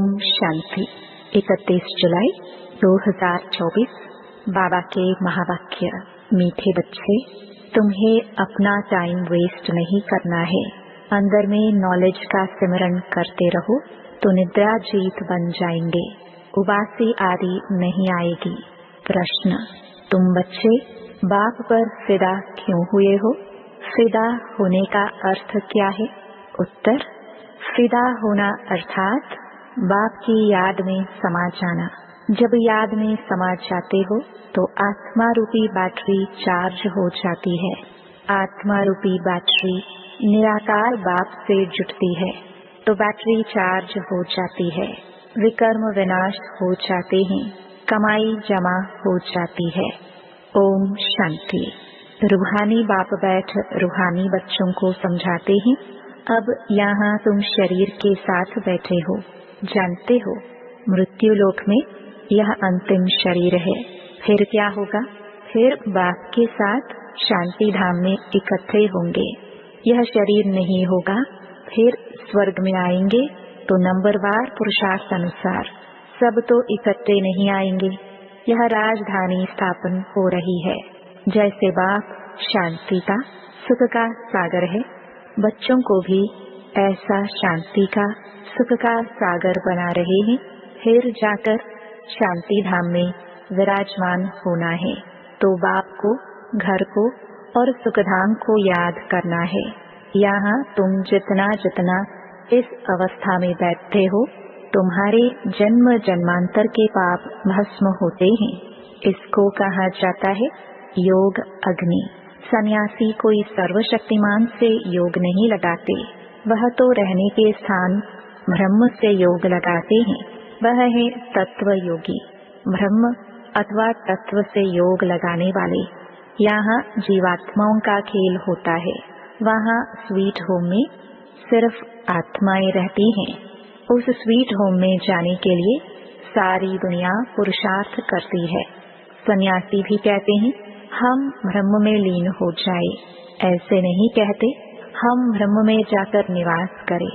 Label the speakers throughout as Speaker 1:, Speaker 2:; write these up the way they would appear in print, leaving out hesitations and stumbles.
Speaker 1: ओम शांति। 31 जुलाई 2024। बाबा के महावाक्य। मीठे बच्चे, तुम्हें अपना टाइम वेस्ट नहीं करना है। अंदर में नॉलेज का सिमरन करते रहो तो निद्रा जीत बन जाएंगे। उबासी आदि नहीं आएगी। प्रश्न, तुम बच्चे बाप पर फिदा क्यों हुए हो? फिदा होने का अर्थ क्या है? उत्तर, फिदा होना अर्थात बाप की याद में समा जाना। जब याद में समा जाते हो तो आत्मा रूपी बैटरी चार्ज हो जाती है। आत्मा रूपी बैटरी निराकार बाप से जुटती है तो बैटरी चार्ज हो जाती है। विकर्म विनाश हो जाते हैं, कमाई जमा हो जाती है। ओम शांति। रूहानी बाप बैठ रूहानी बच्चों को समझाते हैं। अब यहाँ तुम शरीर के साथ बैठे हो, जानते हो मृत्यु लोक में यह अंतिम शरीर है। फिर क्या होगा? फिर बाप के साथ शांति धाम में इकट्ठे होंगे। यह शरीर नहीं होगा। फिर स्वर्ग में आएंगे तो नंबरवार पुरुषार्थ अनुसार। सब तो इकट्ठे नहीं आएंगे। यह राजधानी स्थापन हो रही है। जैसे बाप शांति का सुख का सागर है, बच्चों को भी ऐसा शांति का सुख का सागर बना रहे हैं। फिर जाकर शांति धाम में विराजमान होना है तो बाप को, घर को और सुखधाम को याद करना है। यहाँ तुम जितना जितना इस अवस्था में बैठते हो, तुम्हारे जन्म जन्मांतर के पाप भस्म होते हैं। इसको कहा जाता है योग अग्नि। सन्यासी कोई सर्वशक्तिमान से योग नहीं लगाते, वह तो रहने के स्थान ब्रह्म से योग लगाते हैं। वह है तत्व योगी, ब्रह्म अथवा तत्व से योग लगाने वाले। यहाँ जीवात्माओं का खेल होता है। वहाँ स्वीट होम में सिर्फ आत्माएं रहती हैं। उस स्वीट होम में जाने के लिए सारी दुनिया पुरुषार्थ करती है। सन्यासी भी कहते हैं हम ब्रह्म में लीन हो जाए। ऐसे नहीं कहते हम ब्रह्म में जाकर निवास करें।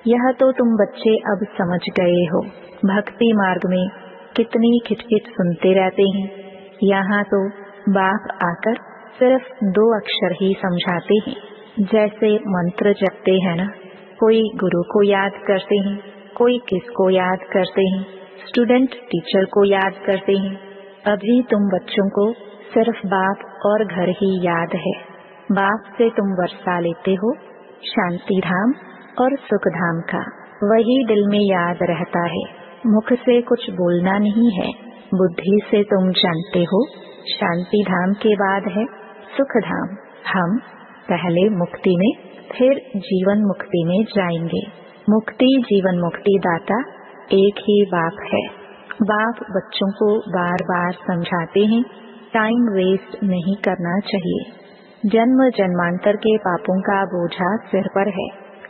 Speaker 1: यह तो तुम बच्चे अब समझ गए हो। भक्ति मार्ग में कितनी खिटखिट सुनते रहते हैं। यहाँ तो बाप आकर सिर्फ 2 अक्षर ही समझाते हैं। जैसे मंत्र जपते हैं ना, कोई गुरु को याद करते हैं, कोई किसको याद करते हैं, स्टूडेंट टीचर को याद करते हैं। अभी तुम बच्चों को सिर्फ बाप और घर ही याद है। बाप से तुम वर्षा लेते हो शांति धाम और सुख धाम का, वही दिल में याद रहता है। मुख से कुछ बोलना नहीं है। बुद्धि से तुम जानते हो शांति धाम के बाद है सुख धाम। हम पहले मुक्ति में, फिर जीवन मुक्ति में जाएंगे। मुक्ति जीवन मुक्ति दाता एक ही बाप है। बाप बच्चों को बार बार समझाते हैं टाइम वेस्ट नहीं करना चाहिए। जन्म जन्मांतर के पापों का बोझा सिर पर है।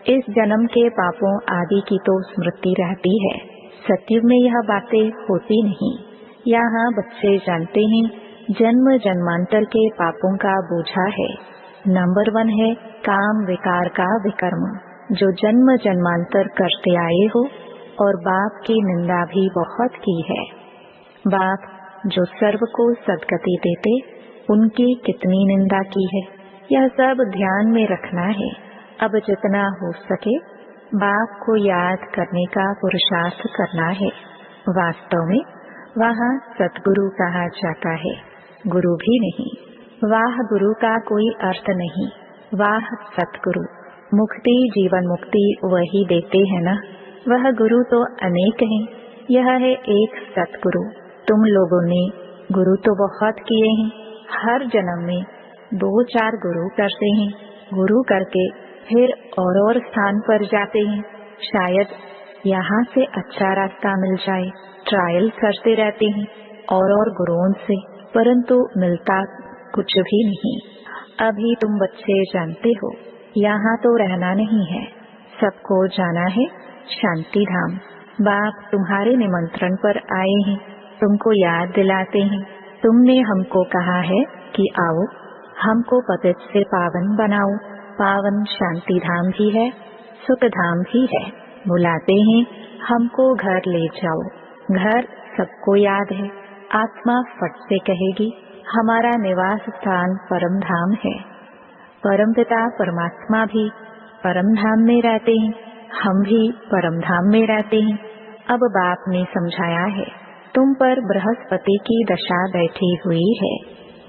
Speaker 1: इस जन्म के पापों आदि की तो स्मृति रहती है। सत्युग में यह बातें होती नहीं। यहाँ बच्चे जानते हैं जन्म जन्मांतर के पापों का बोझा है। नंबर 1 है काम विकार का विकर्म, जो जन्म जन्मांतर करते आए हो, और बाप की निंदा भी बहुत की है। बाप जो सर्व को सद्गति देते, उनकी कितनी निंदा की है, यह सब ध्यान में रखना है। अब जितना हो सके बाप को याद करने का पुरुषार्थ करना है। वास्तव में वहाँ सतगुरु कहा जाता है, गुरु भी नहीं। वाह गुरु का कोई अर्थ नहीं, वाह सतगुरु। मुक्ति जीवन मुक्ति वही देते हैं ना। वह गुरु तो अनेक हैं, यह है एक सतगुरु। तुम लोगों ने गुरु तो बहुत किए हैं। हर जन्म में 2-4 गुरु करते हैं। गुरु करके फिर और स्थान पर जाते हैं। शायद यहाँ से अच्छा रास्ता मिल जाए। ट्रायल करते रहते हैं और गुरुओं से, परंतु मिलता कुछ भी नहीं। अभी तुम बच्चे जानते हो यहाँ तो रहना नहीं है, सबको जाना है शांति धाम। बाप तुम्हारे निमंत्रण पर आए हैं, तुमको याद दिलाते हैं। तुमने हमको कहा है कि आओ हमको पतित से पावन बनाओ। पावन शांति धाम भी है, सुख धाम भी है। बुलाते हैं हमको घर ले जाओ। घर सबको याद है। आत्मा फट से कहेगी, हमारा निवास स्थान परम धाम है। परमपिता परमात्मा भी परम धाम में रहते हैं, हम भी परम धाम में रहते हैं। अब बाप ने समझाया है, तुम पर बृहस्पति की दशा बैठी हुई है।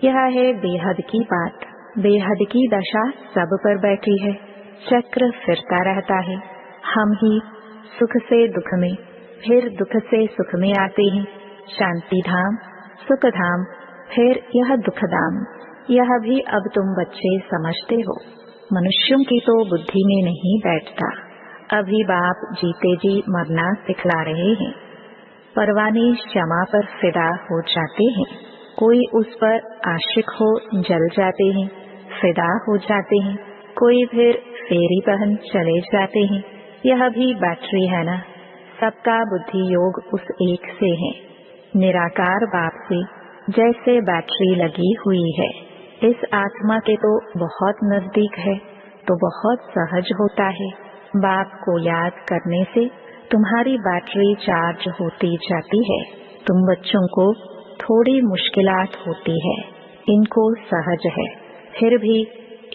Speaker 1: यह है बेहद की बात। बेहद की दशा सब पर बैठी है। चक्र फिरता रहता है। हम ही सुख से दुख में, फिर दुख से सुख में आते हैं। शांति धाम, सुख धाम, फिर यह दुख धाम। यह भी अब तुम बच्चे समझते हो। मनुष्यों की तो बुद्धि में नहीं बैठता। अभी बाप जीते जी मरना सिखला रहे हैं। परवाने क्षमा पर फिदा हो जाते हैं। कोई उस पर आशिक हो जल जाते हैं, फिदा हो जाते हैं। कोई फिर फेरी पहन चले जाते हैं। यह भी बैटरी है ना। सबका बुद्धि योग उस एक से है। निराकार बाप से जैसे बैटरी लगी हुई है। इस आत्मा के तो बहुत नजदीक है, तो बहुत सहज होता है। बाप को याद करने से तुम्हारी बैटरी चार्ज होती जाती है। तुम बच्चों को थोड़ी मुश्किलात होती है, इनको सहज है, फिर भी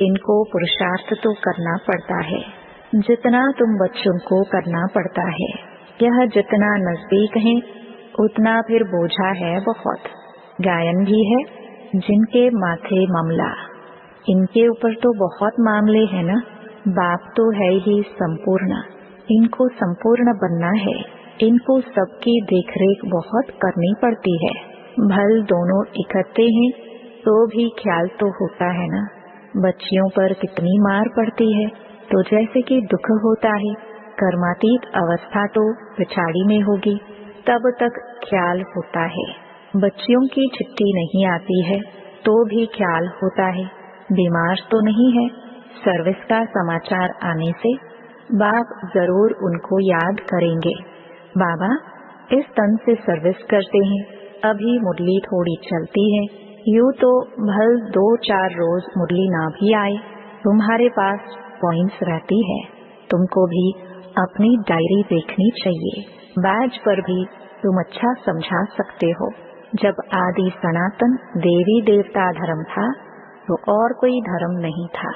Speaker 1: इनको पुरुषार्थ तो करना पड़ता है। जितना तुम बच्चों को करना पड़ता है। यह जितना नजदीक है उतना फिर बोझा है बहुत। गायन भी है, जिनके माथे मामला, इनके ऊपर तो बहुत मामले हैं ना। बाप तो है ही संपूर्ण, इनको संपूर्ण बनना है। इनको सबकी देखरेख बहुत करनी पड़ती है। भल दोनों इकट्ठे हैं तो भी ख्याल तो होता है ना। बच्चियों पर कितनी मार पड़ती है, तो जैसे कि दुख होता है। कर्मातीत अवस्था तो पिछाड़ी में होगी, तब तक ख्याल होता है। बच्चियों की चिट्ठी नहीं आती है तो भी ख्याल होता है। बीमार तो नहीं है, सर्विस का समाचार आने से बाप जरूर उनको याद करेंगे। बाबा इस तन से सर्विस करते हैं, अभी मुरली थोड़ी चलती है। यूँ तो भल 2-4 रोज मुरली ना भी आए, तुम्हारे पास पॉइंट्स रहती है। तुमको भी अपनी डायरी देखनी चाहिए। बैज पर भी तुम अच्छा समझा सकते हो। जब आदि सनातन देवी देवता धर्म था तो और कोई धर्म नहीं था।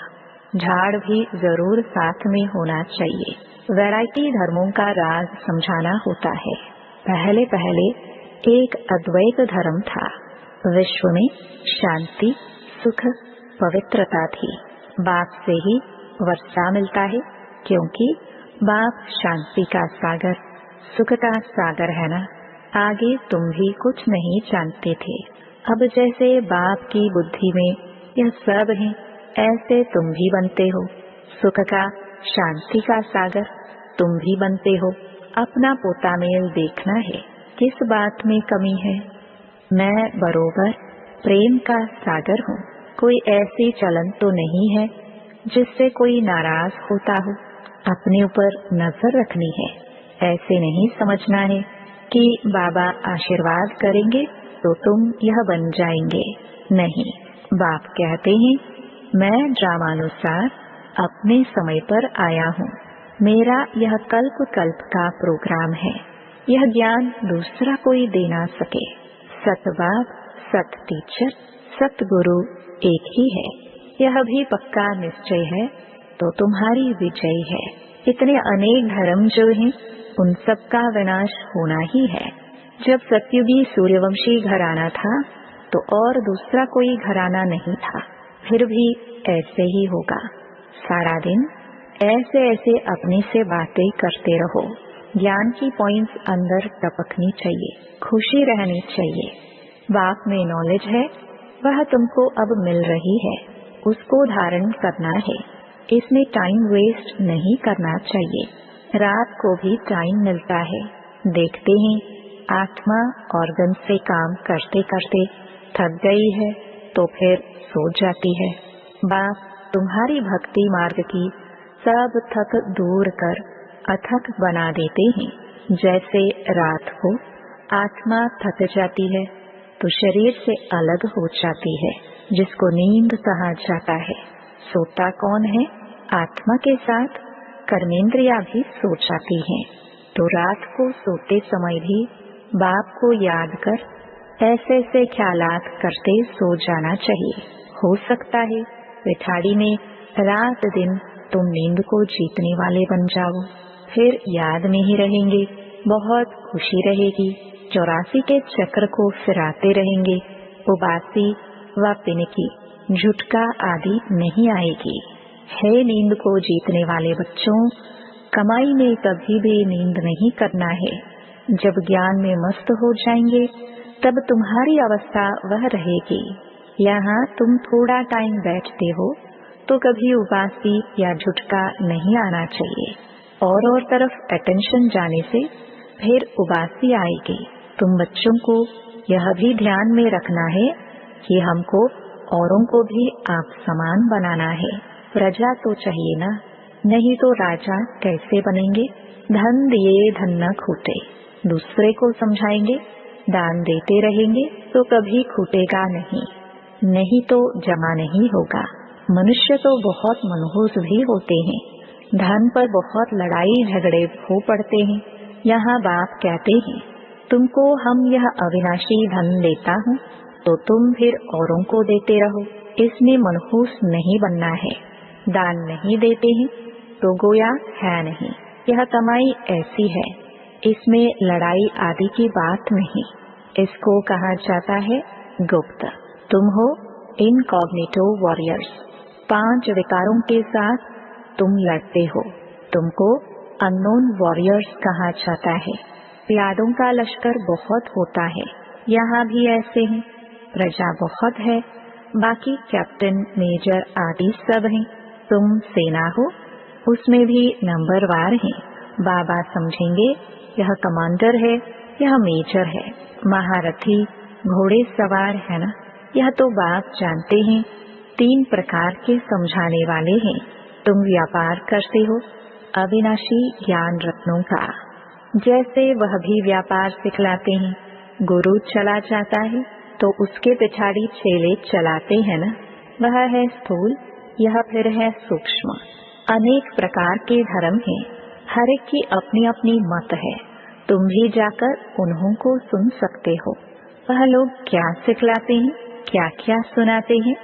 Speaker 1: झाड़ भी जरूर साथ में होना चाहिए। वैरायटी धर्मों का राज समझाना होता है। पहले पहले एक अद्वैत धर्म था। विश्व में शांति, सुख, पवित्रता थी। बाप से ही वर्षा मिलता है, क्योंकि बाप शांति का सागर, सुख का सागर है ना। आगे तुम भी कुछ नहीं जानते थे। अब जैसे बाप की बुद्धि में यह सब है, ऐसे तुम भी बनते हो। सुख का, शांति का सागर तुम भी बनते हो। अपना पोता मेल देखना है, किस बात में कमी है। मैं बरोबर प्रेम का सागर हूँ। कोई ऐसी चलन तो नहीं है जिससे कोई नाराज होता हो। अपने ऊपर नजर रखनी है। ऐसे नहीं समझना है कि बाबा आशीर्वाद करेंगे तो तुम यह बन जाएंगे। नहीं, बाप कहते हैं मैं ड्रामानुसार अपने समय पर आया हूँ। मेरा यह कल्प कल्प का प्रोग्राम है। यह ज्ञान दूसरा कोई दे ना सके। सत बाप, सत टीचर, सत गुरु एक ही है। यह भी पक्का निश्चय है तो तुम्हारी विजय है। इतने अनेक धर्म जो हैं, उन सब का विनाश होना ही है। जब सतयुगी सूर्यवंशी घराना था तो और दूसरा कोई घराना नहीं था। फिर भी ऐसे ही होगा। सारा दिन ऐसे ऐसे अपने से बातें करते रहो। ज्ञान की पॉइंट्स अंदर टपकनी चाहिए, खुशी रहनी चाहिए। बाप में नॉलेज है, वह तुमको अब मिल रही है, उसको धारण करना है। इसमें टाइम वेस्ट नहीं करना चाहिए। रात को भी टाइम मिलता है। देखते हैं आत्मा ऑर्गन से काम करते करते थक गई है तो फिर सो जाती है। बाप तुम्हारी भक्ति मार्ग की सब थक दूर कर अथक बना देते हैं। जैसे रात को आत्मा थक जाती है तो शरीर से अलग हो जाती है, जिसको नींद कहा जाता है। सोता कौन है? आत्मा के साथ कर्मेंद्रियां भी सो जाती हैं। तो रात को सोते समय भी बाप को याद कर ऐसे ऐसे ख्यालात करते सो जाना चाहिए। हो सकता है पिछाड़ी में रात दिन तुम नींद को जीतने वाले बन जाओ, फिर याद में ही रहेंगे, बहुत खुशी रहेगी, 84 के चक्र को फिराते रहेंगे, उबासी व पिनकी झुटका आदि नहीं आएगी। है नींद को जीतने वाले बच्चों, कमाई में कभी भी नींद नहीं करना है। जब ज्ञान में मस्त हो जाएंगे तब तुम्हारी अवस्था वह रहेगी। यहाँ तुम थोड़ा टाइम बैठते हो तो कभी उबासी या झुटका नहीं आना चाहिए। और तरफ अटेंशन जाने से फिर उबासी आएगी। तुम बच्चों को यह भी ध्यान में रखना है कि हमको औरों को भी आप समान बनाना है। प्रजा तो चाहिए ना, नहीं तो राजा कैसे बनेंगे। धन दिए धन न खूटे, दूसरे को समझाएंगे, दान देते रहेंगे तो कभी खूटेगा नहीं, नहीं तो जमा नहीं होगा। मनुष्य तो बहुत मनहूस भी होते हैं, धन पर बहुत लड़ाई झगड़े हो पड़ते हैं। यहाँ बाप कहते हैं तुमको हम यह अविनाशी धन देता हूँ तो तुम फिर औरों को देते रहो, इसमें मनहूस नहीं बनना है। दान नहीं देते हैं तो गोया है नहीं, यह कमाई ऐसी है, इसमें लड़ाई आदि की बात नहीं। इसको कहा जाता है गुप्त। तुम हो इनकॉग्निटो वॉरियर्स, 5 विकारों के साथ तुम लड़ते हो, तुमको अननोन वॉरियर्स कहा जाता है। प्यादों का लश्कर बहुत होता है, यहाँ भी ऐसे हैं। प्रजा बहुत है, बाकी कैप्टन मेजर आदि सब हैं। तुम सेना हो, उसमें भी नंबरवार हैं। बाबा समझेंगे यह कमांडर है, यह मेजर है, महारथी घोड़े सवार है ना। यह तो बाप जानते हैं, 3 प्रकार के समझाने वाले हैं। तुम व्यापार करते हो अविनाशी ज्ञान रत्नों का, जैसे वह भी व्यापार सिखलाते हैं। गुरु चला जाता है तो उसके पिछाड़ी चेले चलाते हैं ना। वह है स्थूल, यह फिर है सूक्ष्म। अनेक प्रकार के धर्म हैं, हर एक की अपनी अपनी मत है। तुम भी जाकर उन्हों को सुन सकते हो। वह लोग क्या सिखलाते हैं, क्या क्या सुनाते हैं।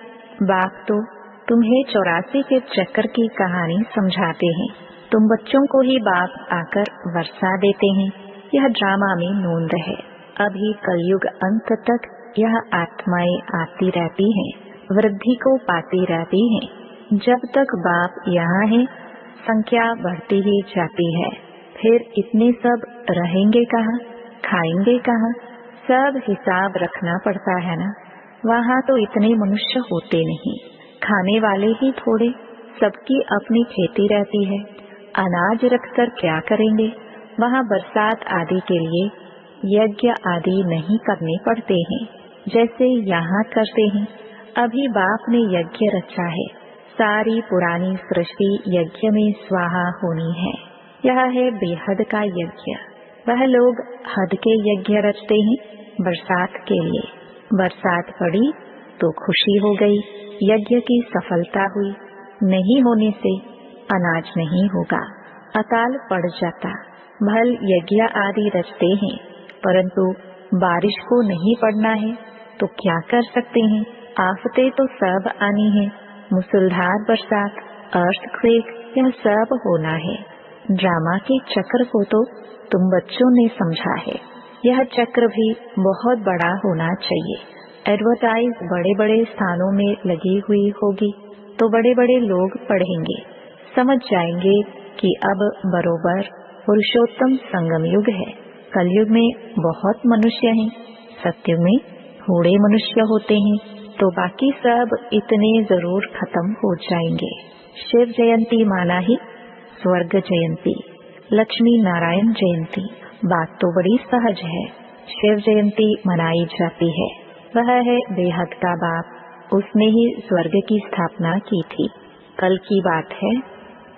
Speaker 1: बाप तो तुम्हें 84 के चक्कर की कहानी समझाते हैं, तुम बच्चों को ही बाप आकर वर्षा देते हैं। यह ड्रामा में नोंद है। अभी कलयुग अंत तक यह आत्माएं आती रहती हैं, वृद्धि को पाती रहती हैं। जब तक बाप यहाँ है संख्या बढ़ती ही जाती है। फिर इतने सब रहेंगे कहाँ, खाएंगे कहाँ, सब हिसाब रखना पड़ता है ना। वहाँ तो इतने मनुष्य होते नहीं, खाने वाले ही थोड़े, सबकी अपनी खेती रहती है। अनाज रखकर क्या करेंगे। वहाँ बरसात आदि के लिए यज्ञ आदि नहीं करने पड़ते हैं जैसे यहाँ करते हैं। अभी बाप ने यज्ञ रचा है, सारी पुरानी सृष्टि यज्ञ में स्वाहा होनी है। यह है बेहद का यज्ञ। वह लोग हद के यज्ञ रचते हैं बरसात के लिए। बरसात पड़ी तो खुशी हो गई, यज्ञ की सफलता हुई। नहीं होने से अनाज नहीं होगा, अकाल पड़ जाता। भल यज्ञ आदि रचते हैं, परंतु बारिश को नहीं पड़ना है तो क्या कर सकते हैं। आफतें तो सब आनी है, मुसलधार बरसात, अर्थक्वेक, यह सब होना है। ड्रामा के चक्र को तो तुम बच्चों ने समझा है, यह चक्र भी बहुत बड़ा होना चाहिए। एडवर्टाइज बड़े बड़े स्थानों में लगी हुई होगी तो बड़े बड़े लोग पढ़ेंगे, समझ जाएंगे कि अब बरोबर पुरुषोत्तम संगम युग है। कलयुग में बहुत मनुष्य हैं, सत्युग में थोड़े मनुष्य होते हैं, तो बाकी सब इतने जरूर खत्म हो जाएंगे। शिव जयंती माना ही स्वर्ग जयंती, लक्ष्मी नारायण जयंती। बात तो बड़ी सहज है। शिव जयंती मनाई जाती है, वह है बेहद का बाप, उसने ही स्वर्ग की स्थापना की थी। कल की बात है,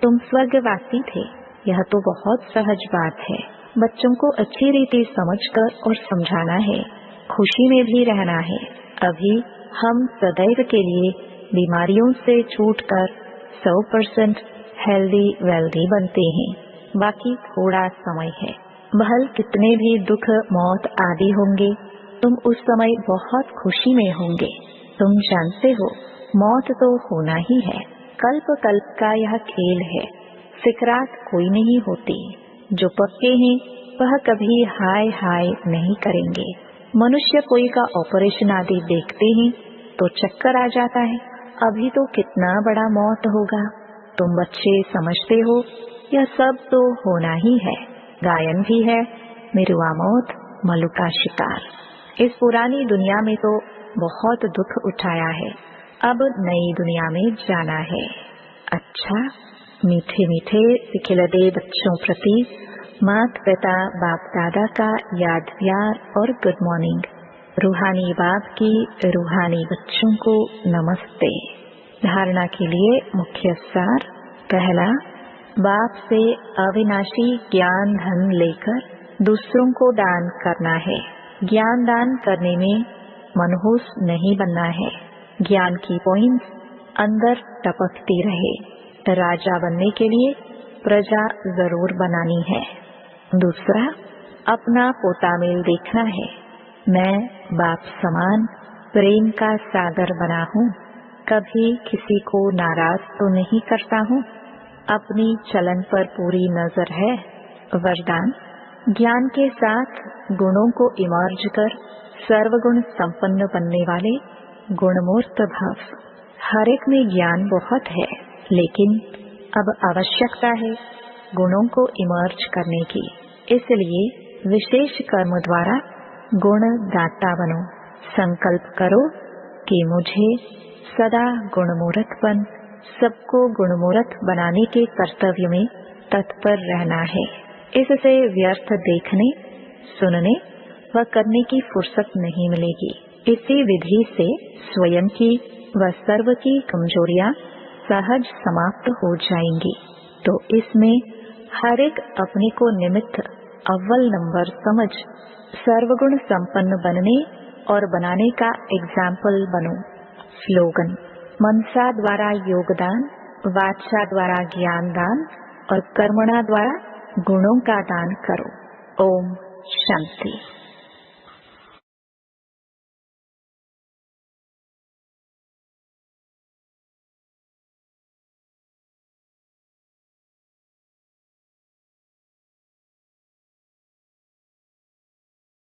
Speaker 1: तुम स्वर्गवासी थे, यह तो बहुत सहज बात है। बच्चों को अच्छी रीति समझकर और समझाना है, खुशी में भी रहना है। अभी हम सदैव के लिए बीमारियों से छूटकर 100% हेल्दी वेल्दी बनते हैं। बाकी थोड़ा समय है। भल कितने भी दुख मौत आदि होंगे, तुम उस समय बहुत खुशी में होंगे। तुम जानते हो मौत तो होना ही है। कल्प कल्प का यह खेल है। सिकरात कोई नहीं होती। जो पक्के हैं वह कभी हाय हाय नहीं करेंगे। मनुष्य कोई का ऑपरेशन आदि देखते हैं तो चक्कर आ जाता है। अभी तो कितना बड़ा मौत होगा। तुम बच्चे समझते हो यह सब तो होना ही है। गायन भी है, मिरुआ मौत मलु का शिकार। इस पुरानी दुनिया में तो बहुत दुख उठाया है, अब नई दुनिया में जाना है। अच्छा, मीठे मीठे सिखिलदे बच्चों प्रति माता पिता बाप दादा का याद प्यार और गुड मॉर्निंग। रूहानी बाप की रूहानी बच्चों को नमस्ते। धारणा के लिए मुख्य सार। पहला, बाप से अविनाशी ज्ञान धन लेकर दूसरों को दान करना है। ज्ञान दान करने में मनहूस नहीं बनना है। ज्ञान की पॉइंट्स अंदर टपकती रहे। राजा बनने के लिए प्रजा जरूर बनानी है। दूसरा, अपना पोतामेल देखना है। मैं बाप समान प्रेम का सागर बना हूँ। कभी किसी को नाराज तो नहीं करता हूँ। अपनी चलन पर पूरी नजर है। वरदान, ज्ञान के साथ गुणों को इमर्ज कर सर्वगुण संपन्न बनने वाले गुणमूर्त भव। हर एक में ज्ञान बहुत है, लेकिन अब आवश्यकता है गुणों को इमर्ज करने की। इसलिए विशेष कर्म द्वारा गुण दाता बनो। संकल्प करो कि मुझे सदा गुणमूर्त बन सबको गुणमूर्त बनाने के कर्तव्य में तत्पर रहना है। इससे व्यर्थ देखने, सुनने व करने की फुर्सत नहीं मिलेगी। इसी विधि से स्वयं की व सर्व की कमजोरियां सहज समाप्त हो जाएंगी। तो इसमें हर एक अपने को निमित्त अव्वल नंबर समझ सर्वगुण संपन्न बनने और बनाने का एग्जाम्पल बनो। स्लोगन, मनसा द्वारा योगदान, वाचा द्वारा ज्ञान दान और कर्मणा द्वारा गुणों का दान करो। ओम शांति।